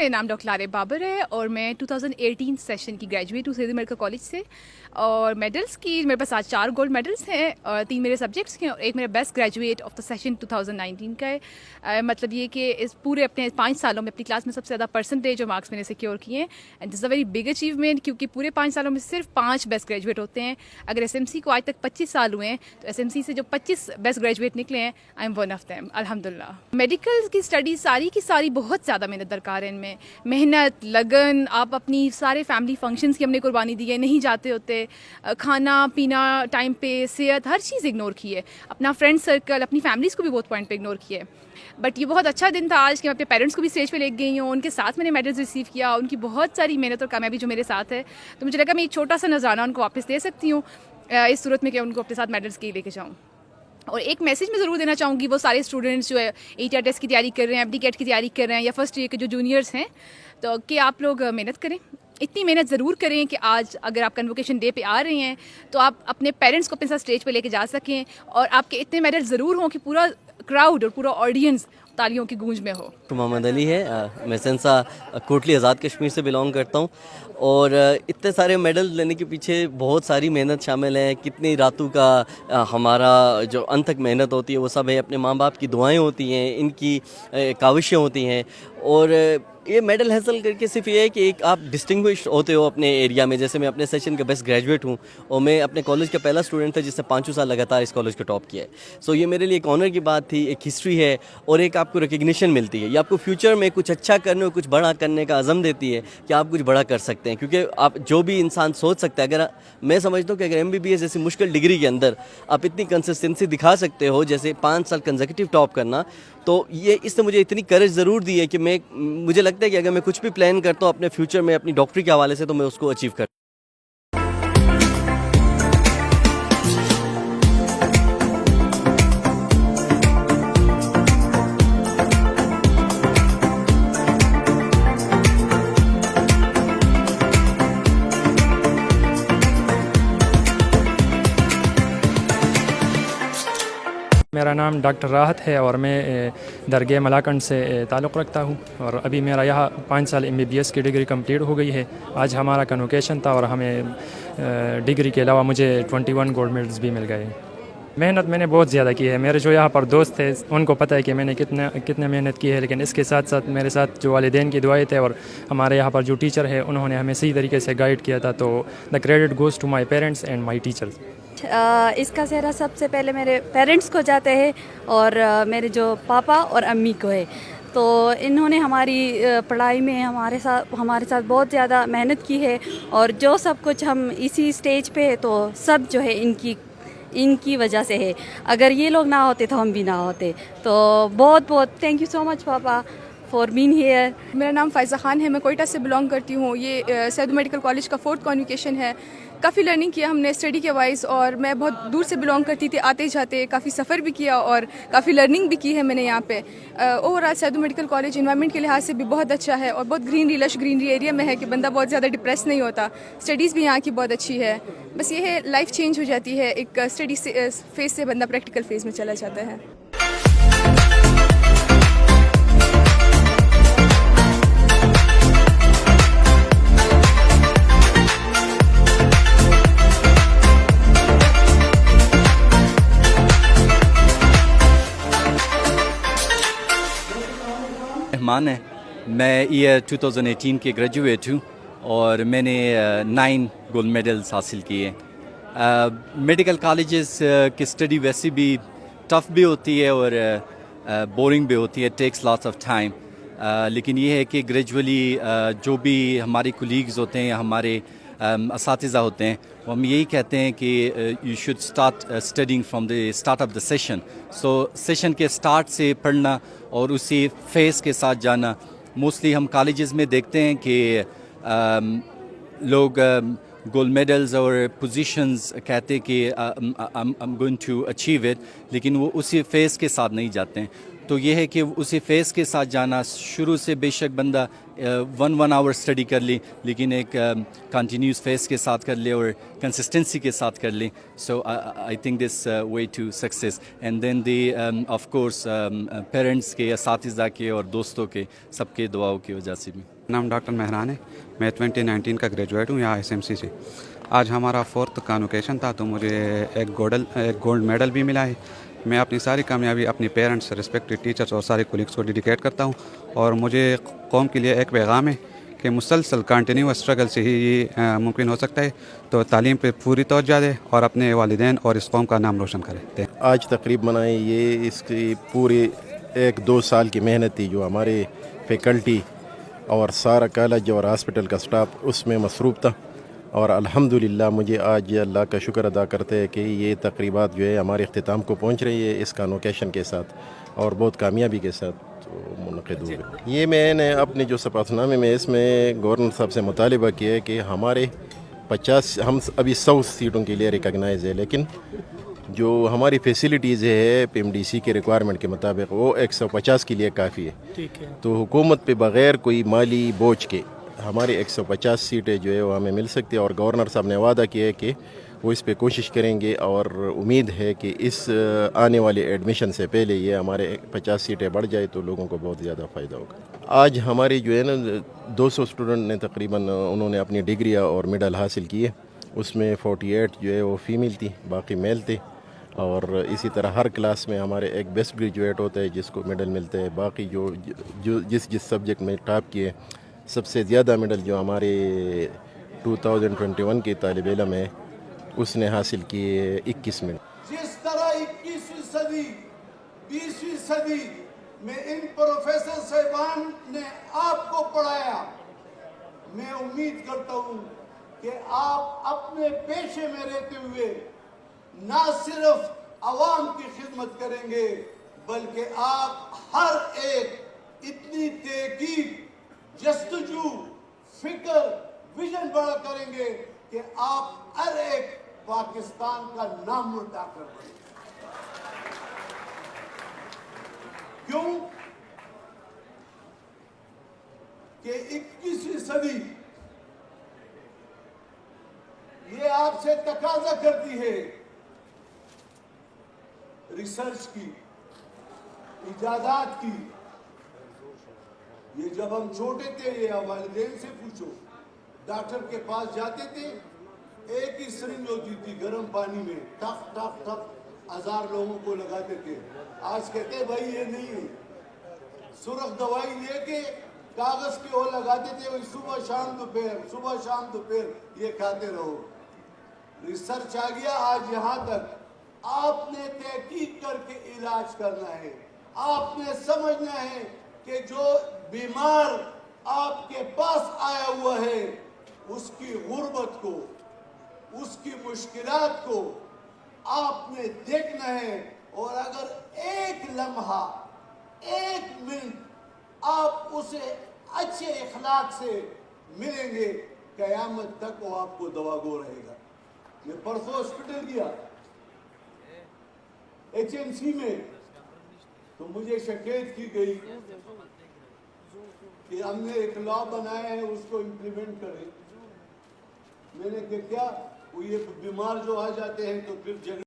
میرا نام ڈاکٹر لارے بابر ہے اور میں 2018 سیشن کی گریجویٹ ہوں سیدھی میڈیکل کالج سے. اور میڈلس کی میرے پاس آج 4 گولڈ میڈلس ہیں اور 3 میرے سبجیکٹس کے اور ایک میرا best graduate of the session 2019 کا ہے. مطلب یہ کہ اس پورے اپنے 5 سالوں میں اپنی کلاس میں سب سے زیادہ پرسنٹیج اور مارکس میں نے سیکیور کیے ہیں. And this a very big achievement کیونکہ پورے 5 سالوں میں صرف 5 بیسٹ گریجویٹ ہوتے ہیں. اگر ایس ایم سی کو آج تک 25 سال ہوئے ہیں تو ایس ایم سی سے جو 25 بیسٹ گریجویٹ نکلے ہیں I am one of them الحمد للہ. میڈیکل کی اسٹڈی ساری کی ساری بہت زیادہ محنت درکار ہے. ان میں محنت لگن, آپ اپنی سارے فیملی فنکشنز کی ہم نے قربانی دی ہے, نہیں جاتے ہوتے, کھانا پینا ٹائم پہ, صحت, ہر چیز اگنور کی ہے, اپنا فرینڈ سرکل, اپنی فیملیز کو بھی بہت پوائنٹ پہ اگنور کیا ہے. بٹ یہ بہت اچھا دن تھا آج کہ میں اپنے پیرنٹس کو بھی اسٹیج پہ لے گئی ہوں, ان کے ساتھ میں نے میڈلز ریسیو کیا, ان کی بہت ساری محنت اور کامیابی جو میرے ساتھ ہے. تو مجھے لگا میں ایک چھوٹا سا نذرانہ ان کو واپس دے سکتی ہوں اس صورت میں کہ ان کو اپنے ساتھ میڈلز کے لے کے جاؤں. اور ایک میسیج میں ضرور دینا چاہوں گی وہ سارے اسٹوڈنٹس جو ہے ATR ٹیسٹ کی تیاری کر رہے ہیں, ایف ڈی کیٹ کی تیاری کر رہے ہیں, یا فرسٹ ایئر کے جو جونیئرس ہیں, تو کہ آپ لوگ محنت کریں. اتنی محنت ضرور کریں کہ آج اگر آپ کنووکیشن ڈے پہ آ رہے ہیں تو آپ اپنے پیرنٹس کو اپنے ساتھ اسٹیج پہ لے کے جا سکیں, اور آپ کے اتنے میڈل ضرور ہوں کہ پورا کراؤڈ اور پورا آڈینس تالیوں کی گونج میں ہو. محمد علی ہے, میں سنسا کوٹلی آزاد کشمیر سے بلانگ کرتا ہوں, اور اتنے سارے میڈل لینے کے پیچھے بہت ساری محنت شامل ہے. کتنی راتوں کا ہمارا جو ان تک محنت ہوتی ہے وہ سب ہے, اپنے ماں باپ کی دعائیں ہوتی ہیں, ان کی کاوشیں ہوتی ہیں. اور یہ میڈل حاصل کر کے صرف یہ ہے کہ ایک آپ ڈسٹنگوش ہوتے ہو اپنے ایریا میں. جیسے میں اپنے سیشن کا بیسٹ گریجویٹ ہوں اور میں اپنے کالج کا پہلا اسٹوڈنٹ تھا جس نے 5 سال لگاتار اس کالج کو ٹاپ کیا ہے. سو یہ میرے لیے ایک آنر کی بات تھی, ایک ہسٹری ہے, اور ایک آپ کو ریکگنیشن ملتی ہے. یہ آپ کو فیوچر میں کچھ اچھا کرنے اور کچھ بڑا کرنے کا عزم دیتی ہے کہ آپ کچھ بڑا کر سکتے ہیں. کیونکہ آپ جو بھی انسان سوچ سکتا ہے, اگر میں سمجھتا ہوں کہ اگر MBBS جیسی مشکل ڈگری کے اندر آپ اتنی کنسسٹنسی دکھا سکتے ہو, جیسے 5 سال کنزیکٹیو ٹاپ کرنا, تو یہ اس نے مجھے اتنی کریج ضرور دی ہے کہ مجھے لگتا ہے کہ اگر میں کچھ بھی پلان کرتا ہوں اپنے فیوچر میں اپنی ڈاکٹری کے حوالے سے تو میں اس کو اچیو کرتا ہوں. میرا نام ڈاکٹر راحت ہے اور میں درگاہ ملاکنڈ سے تعلق رکھتا ہوں, اور ابھی میرا یہاں 5 سال MBBS کی ڈگری کمپلیٹ ہو گئی ہے. آج ہمارا کنووکیشن تھا اور ہمیں ڈگری کے علاوہ مجھے 21 گولڈ میڈلز بھی مل گئے. محنت میں نے بہت زیادہ کی ہے. میرے جو یہاں پر دوست تھے ان کو پتہ ہے کہ میں نے کتنا محنت کی ہے, لیکن اس کے ساتھ ساتھ میرے ساتھ جو والدین کی دعائیں تھے اور ہمارے یہاں پر جو ٹیچر ہے انہوں نے ہمیں صحیح طریقے سے گائیڈ کیا تھا. تو the credit goes to my parents and my teachers. اس کا سہرا سب سے پہلے میرے پیرنٹس کو جاتا ہے اور میرے جو پاپا اور امی کو ہے. تو انہوں نے ہماری پڑھائی میں ہمارے ساتھ بہت زیادہ محنت کی ہے, اور جو سب کچھ ہم اسی اسٹیج پہ ہے تو سب جو ہے ان کی وجہ سے ہے. اگر یہ لوگ نہ ہوتے تو ہم بھی نہ ہوتے. تو بہت بہت thank you so much papa for being here. میرا نام فائزہ خان ہے, میں کوئٹہ سے بلانگ کرتی ہوں. یہ سیدو میڈیکل کالج کا 4th کنووکیشن ہے. کافی لرننگ کیا ہم نے اسٹڈی کے وائز, اور میں بہت دور سے بلانگ کرتی تھی, آتے جاتے کافی سفر بھی کیا اور کافی لرننگ بھی کی ہے میں نے یہاں پہ. Overall Saidu medical college environment کے لحاظ سے بھی بہت اچھا ہے اور بہت گرینری ایریا میں ہے کہ بندہ بہت زیادہ ڈپریس نہیں ہوتا. اسٹڈیز بھی یہاں کی بہت اچھی ہے. بس یہ ہے لائف چینج ہو جاتی ہے, ایک اسٹڈی فیز سے بندہ پریکٹیکل فیز میں چلا جاتا ہے. رحمان ہے, میں ایئر 2018 کے گریجویٹ ہوں اور میں نے 9 گولڈ میڈلز حاصل کیے. میڈیکل کالجز کی اسٹڈی ویسے بھی ٹف بھی ہوتی ہے اور بورنگ بھی ہوتی ہے, ٹیکس لاٹس آف ٹائم. لیکن یہ ہے کہ گریجولی جو بھی ہمارے کولیگز ہوتے ہیں, ہمارے اساتذہ ہوتے ہیں, وہ ہم یہی کہتے ہیں کہ you should start studying from the start of the session. So session کے اسٹارٹ سے پڑھنا اور اسی فیز کے ساتھ جانا. موسٹلی ہم کالجز میں دیکھتے ہیں کہ لوگ گولڈ میڈلز اور پوزیشنز کہتے کہ I'm going to achieve it, لیکن وہ اسی فیز کے ساتھ نہیں جاتے ہیں. تو تو یہ ہے کہ اسے فیس کے ساتھ جانا، شروع سے بے شک بندہ 1 آور اسٹڈی کر لے، لیکن ایک کنٹینیوس فیس کے ساتھ کر لے اور کنسسٹنسی کے ساتھ کر لے. So I think this way to success. And then the of course parents کے، اساتذہ کے اور دوستوں کے، سب کے دعاؤں کی وجہ سے بھی. نام ڈاکٹر مہران ہے. میں 2019 کا گریجویٹ ہوں یہاں SMC سے. آج ہمارا 4th کانوکیشن تھا تو مجھے ایک گولڈ میڈل بھی ملا ہے. میں اپنی ساری کامیابی اپنی پیرنٹس، رسپیکٹڈ ٹیچرس اور سارے کولیگس کو ڈیڈیکیٹ کرتا ہوں. اور مجھے قوم کے لیے ایک پیغام ہے کہ مسلسل کنٹینیو اسٹرگل سے ہی یہ ممکن ہو سکتا ہے. تو تعلیم پہ پوری توجہ دیں اور اپنے والدین اور اس قوم کا نام روشن کریں. آج تقریب منائی، یہ اس کی پوری 1-2 سال کی محنت تھی جو ہمارے فیکلٹی اور سارا کالج اور ہاسپٹل کا سٹاف اس میں مصروف تھا. اور الحمدللہ مجھے آج اللہ کا شکر ادا کرتے ہیں کہ یہ تقریبات جو ہے ہمارے اختتام کو پہنچ رہی ہے اس کانوکیشن کے ساتھ اور بہت کامیابی کے ساتھ منعقد ہوئے. یہ میں نے اپنے جو سپاس نامے میں اس میں گورنر صاحب سے مطالبہ کیا ہے کہ ہمارے 50 ہم ابھی 100 سیٹوں کے لیے ریکگنائز ہے، لیکن جو ہماری فیسلٹیز ہے PMDC کے ریکوائرمنٹ کے مطابق وہ 150 کے لیے کافی ہے. تو حکومت پہ بغیر کوئی مالی بوجھ کے ہماری 150 سیٹیں جو ہے وہ ہمیں مل سکتی ہے. اور گورنر صاحب نے وعدہ کیا ہے کہ وہ اس پہ کوشش کریں گے اور امید ہے کہ اس آنے والے ایڈمیشن سے پہلے یہ ہمارے 50 سیٹیں بڑھ جائے تو لوگوں کو بہت زیادہ فائدہ ہوگا. آج ہماری جو ہے نا 200 اسٹوڈنٹ نے تقریباً انہوں نے اپنی ڈگریاں اور میڈل حاصل کیے. اس میں 48 جو ہے وہ فیمیل تھی، باقی میل تھے. اور اسی طرح ہر کلاس میں ہمارے ایک بیسٹ گریجویٹ ہوتا ہے جس کو میڈل ملتے ہیں. باقی جو جس سبجیکٹ میں ٹاپ کیے، سب سے زیادہ میڈل جو ہمارے 2021 کے طالب علم ہے اس نے حاصل کیے 21 میڈل. جس طرح 21ویں صدی 20ویں صدی میں ان پروفیسر صاحبان نے آپ کو پڑھایا، میں امید کرتا ہوں کہ آپ اپنے پیشے میں رہتے ہوئے نہ صرف عوام کی خدمت کریں گے بلکہ آپ ہر ایک اتنی تحقیق، جستجو، فکر، ویژن بڑا کریں گے کہ آپ ہر ایک پاکستان کا نام اٹھا کر بڑھیں. کیوں کہ 21ویں صدی یہ آپ سے تقاضا کرتی ہے ریسرچ کی، ایجادات کی. یہ جب ہم چھوٹے تھے، یہ والدین سے پوچھو، ڈاکٹر کے پاس جاتے تھے، ایک ہی سرنج ہوتی تھی گرم پانی میں، ٹھپ ٹھپ ٹھپ 1000 لوگوں کو لگاتے تھے. آج کہتے ہیں بھائی یہ نہیں ہے، سرخ دوائی لے کے کاغذ کے وہ لگاتے تھے، وہی صبح شام دوپہر، صبح شام دوپہر یہ کھاتے رہو. ریسرچ آ گیا آج یہاں تک. آپ نے تحقیق کر کے علاج کرنا ہے. آپ نے سمجھنا ہے کہ جو بیمار آپ کے پاس آیا ہوا ہے اس کی غربت کو، اس کی مشکلات کو آپ نے دیکھنا ہے. اور اگر ایک لمحہ، ایک منٹ آپ اسے اچھے اخلاق سے ملیں گے، قیامت تک وہ آپ کو دوا گو رہے گا. میں پرسوں ہاسپٹل گیا HMC میں، تو مجھے شکایت کی گئی کہ ہم نے ایک لا بنایا ہے اس کو امپلیمنٹ کریں. میں نے کہا کیا وہ یہ بیمار جو آ جاتے ہیں تو پھر جگہ